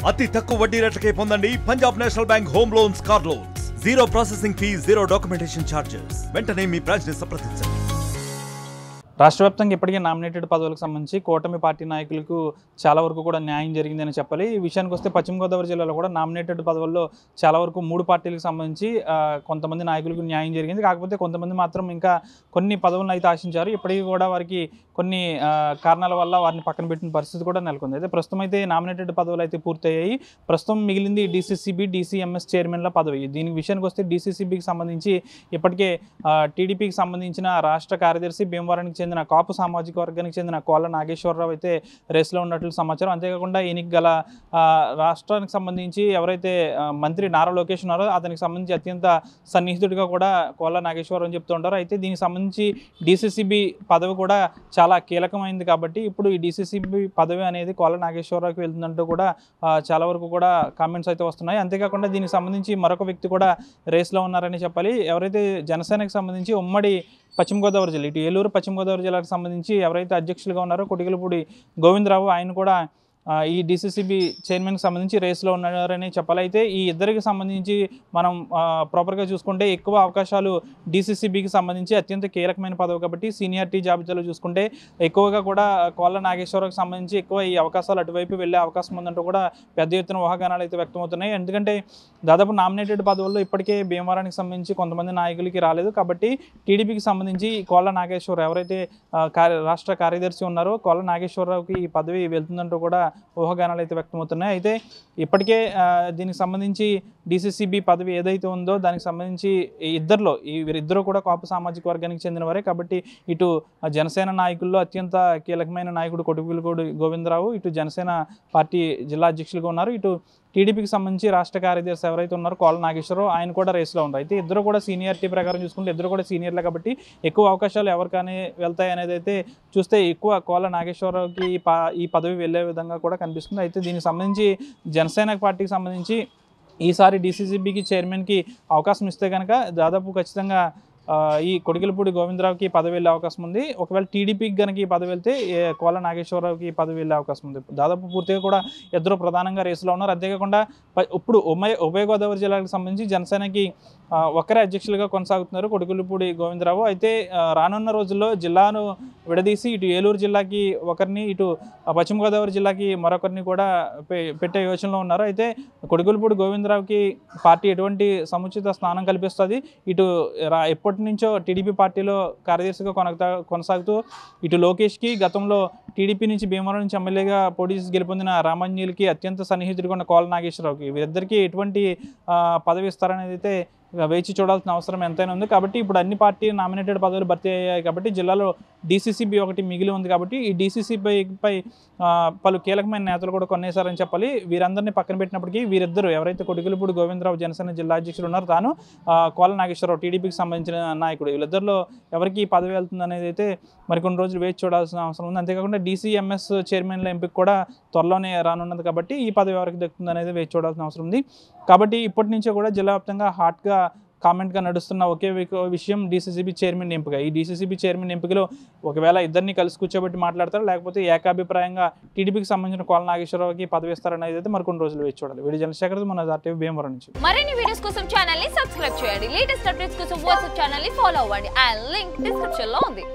అతి తక్కువ వడ్డీ రేట్లకే పొందండి Punjab national bank home loans, car loans. Zero processing fee, zero documentation charges. వెంటనే మీ బ్రాంచ్ ని సంప్రదించండి. రాష్ట్ర వ్యాప్తంగా ఇప్పటికే నామినేటెడ్ పదవులకు సంబంధించి కూటమి పార్టీ నాయకులకు చాలా వరకు కూడా న్యాయం జరిగిందని చెప్పాలి. ఈ విషయానికి వస్తే పశ్చిమ గోదావరి జిల్లాలో కూడా నామినేటెడ్ పదవుల్లో చాలా వరకు 3 పార్టీలకు సంబంధించి కొంతమంది నాయకులకు న్యాయం జరిగింది. కాకపోతే కొంతమంది మాత్రం ఇంకా కొన్ని పదవులను అయితే ఆశించారు. ఇప్పటికీ కూడా వారికి కొన్ని కారణాల వల్ల వారిని పక్కన పెట్టిన పరిస్థితి కూడా నెలకొంది. అయితే ప్రస్తుతం అయితే నామినేటెడ్ పదవులు అయితే పూర్తయ్యాయి. ప్రస్తుతం మిగిలింది డీసీసీబీ, డీసీఎంఎస్ చైర్మన్ల పదవి. దీనికి విషయానికి వస్తే డీసీసీబీకి సంబంధించి ఇప్పటికే టీడీపీకి సంబంధించిన రాష్ట్ర కార్యదర్శి, భీమవరానికి చెందిన కాపు సామాజిక వర్గానికి చెందిన కోళ్ళ నాగేశ్వరరావు అయితే రేస్లో ఉన్నట్లు సమాచారం. అంతేకాకుండా ఈయనకి గల రాష్ట్రానికి సంబంధించి ఎవరైతే మంత్రి నారా లోకేష్ ఉన్నారో అతనికి సంబంధించి అత్యంత సన్నిహితుడిగా కూడా కోళ్ళ నాగేశ్వరరావు అని చెప్తూ ఉంటారు. అయితే దీనికి సంబంధించి డీసీసీబీ పదవి కూడా చాలా కీలకమైంది కాబట్టి ఇప్పుడు ఈ డీసీసీబీ పదవి అనేది కోళ్ళ నాగేశ్వరరావుకి వెళ్తుందంటూ కూడా చాలా వరకు కూడా కామెంట్స్ అయితే వస్తున్నాయి. అంతేకాకుండా దీనికి సంబంధించి మరొక వ్యక్తి కూడా రేస్లో ఉన్నారని చెప్పాలి. ఎవరైతే జనసేనకి సంబంధించి ఉమ్మడి పశ్చిమ గోదావరి జిల్లా, ఇటు ఏలూరు పశ్చిమ గోదావరి జిల్లాకు సంబంధించి ఎవరైతే అధ్యక్షులుగా ఉన్నారో కొటికలపూడి గోవిందరావు, ఆయన కూడా ఈ డీసీసీబీ చైర్మన్కి సంబంధించి రేస్లో ఉన్నారని చెప్పాలి. అయితే ఈ ఇద్దరికి సంబంధించి మనం ప్రాపర్గా చూసుకుంటే ఎక్కువ అవకాశాలు డీసీసీబీకి సంబంధించి అత్యంత కీలకమైన పదవి కాబట్టి సీనియారిటీ జాబితాలో చూసుకుంటే ఎక్కువగా కూడా కోళ్ళ నాగేశ్వరరావుకి సంబంధించి ఎక్కువ ఈ అవకాశాలు అటువైపు వెళ్ళే అవకాశం ఉందంటూ కూడా పెద్ద ఎత్తున ఊహాగానాలు అయితే వ్యక్తమవుతున్నాయి. ఎందుకంటే దాదాపు నామినేటెడ్ పదవుల్లో ఇప్పటికే భీమవరానికి సంబంధించి కొంతమంది నాయకులకి రాలేదు కాబట్టి టీడీపీకి సంబంధించి కోళ్ళ నాగేశ్వరరావు ఎవరైతే రాష్ట్ర కార్యదర్శి ఉన్నారో కోళ్ళ నాగేశ్వరరావుకి ఈ పదవి వెళ్తుందంటూ కూడా ఊహాగానాలు అయితే వ్యక్తమవుతున్నాయి. అయితే ఇప్పటికే దీనికి సంబంధించి డీసీసీబీ పదవి ఏదైతే ఉందో దానికి సంబంధించి వీరిద్దరూ కూడా కాపు సామాజిక వర్గానికి చెందిన వారే కాబట్టి ఇటు జనసేన నాయకుల్లో అత్యంత కీలకమైన నాయకుడు కొటికలపూడి గోవిందరావు ఇటు జనసేన పార్టీ జిల్లా అధ్యక్షులుగా ఉన్నారు. ఇటు టీడీపీకి సంబంధించి రాష్ట్ర కార్యదర్శి ఎవరైతే ఉన్నారో కోళ్ళ నాగేశ్వరరావు, ఆయన కూడా రేస్లో ఉన్నారు. అయితే ఇద్దరు కూడా సీనియారిటీ ప్రకారం చూసుకుంటే ఇద్దరు కూడా సీనియర్లే కాబట్టి ఎక్కువ అవకాశాలు ఎవరికైనా వెళ్తాయి అనేది అయితే చూస్తే ఎక్కువ కోళ్ళ నాగేశ్వరరావుకి ఈ పదవి వెళ్ళే విధంగా కూడా కనిపిస్తుంది. అయితే దీనికి సంబంధించి జనసేన పార్టీకి సంబంధించి ఈసారి డీసీసీబీకి చైర్మన్కి అవకాశం ఇస్తే కనుక దాదాపు ఖచ్చితంగా ఈ కొటికలపూడి గోవిందరావుకి పదవి వెళ్ళే అవకాశం ఉంది. ఒకవేళ టీడీపీకి కనుక ఈ పదవి వెళ్తే కోళ్ళ నాగేశ్వరరావుకి పదవి వెళ్ళే అవకాశం ఉంది. దాదాపు పూర్తిగా కూడా ఇద్దరు ప్రధానంగా రేసులో ఉన్నారు. అంతేకాకుండా ఇప్పుడు ఉభయ గోదావరి జిల్లాలకు సంబంధించి జనసేనకి ఒకరే అధ్యక్షులుగా కొనసాగుతున్నారు కొటికలపూడి గోవిందరావు. అయితే రానున్న రోజుల్లో జిల్లాను విడదీసి ఇటు ఏలూరు జిల్లాకి ఒకరిని, ఇటు పశ్చిమ గోదావరి జిల్లాకి మరొకరిని కూడా పెట్టే యోచనలో ఉన్నారు. అయితే కొటికలపూడి గోవిందరావుకి పార్టీ ఎటువంటి సముచిత స్థానం కల్పిస్తుంది, ఇటు ఎప్పటి నుంచో టీడీపీ పార్టీలో కార్యదర్శిగా కొనసాగుతూ ఇటు లోకేష్కి గతంలో టీడీపీ నుంచి భీమవరం నుంచి ఎమ్మెల్యేగా పోటీ చేసి గెలుపొందిన రామాంజనేయులకి అత్యంత సన్నిహితుడిగా ఉన్న కోళ్ళ నాగేశ్వరరావుకి వీరిద్దరికీ ఎటువంటి పదవి ఇస్తారనేది అయితే వేచి చూడాల్సిన అవసరం ఎంతైనా ఉంది. కాబట్టి ఇప్పుడు అన్ని పార్టీ నామినేటెడ్ పదవులు భర్తీ అయ్యాయి కాబట్టి జిల్లాలో డీసీసీబీ ఒకటి మిగిలి ఉంది కాబట్టి ఈ డీసీసీబీపై పలు కీలకమైన నేతలు కూడా కొనేశారని చెప్పాలి. వీరందరినీ పక్కన పెట్టినప్పటికీ వీరిద్దరు ఎవరైతే కొటికలపూడి గోవిందరావు జనసేన జిల్లా అధ్యక్షులు ఉన్నారో తాను కోళ్ళ నాగేశ్వరరావు టీడీపీకి సంబంధించిన నాయకుడు, వీళ్ళిద్దరిలో ఎవరికి పదవి వెళ్తుంది అనేది అయితే మరికొన్ని రోజులు వేచి చూడాల్సిన అవసరం ఉంది. అంతేకాకుండా డీసీఎంఎస్ చైర్మన్ల ఎంపిక కూడా త్వరలోనే రానున్నది కాబట్టి ఈ పదవి ఎవరికి దక్కుతుంది అనేది వేచి చూడాల్సిన అవసరం ఉంది. కాబట్టి ఇప్పటి నుంచే కూడా జిల్లా వ్యాప్తంగా హాట్గా కామెంట్గా నడుస్తున్న ఒకే విషయం డీసీసీబీ చైర్మన్ ఎంపిక. ఈ డీసీసీబీ చైర్మన్ ఎంపికలో ఒకవేళ ఇద్దరిని కలిసి కూర్చోబెట్టి మాట్లాడతారు, లేకపోతే ఏకాభిప్రాయంగా టీడీపీకి సంబంధించిన కోళ్ళ నాగేశ్వరరావుకి పదవి ఇస్తారనేది అయితే మరికొన్ని రోజులు వేచి చూడాలి. వీడియో చంద్రశేఖర్, మన ఆర్టీవీ భీమవరం నుంచి. మరిన్ని వీడియోస్ కోసం ఛానల్ ని సబ్స్క్రైబ్ చేయండి. లేటెస్ట్ అప్డేట్స్ కోసం వాట్సాప్ ఛానల్ ని ఫాలో అవ్వండి. ఆ లింక్ డిస్క్రిప్షన్ లో ఉంది.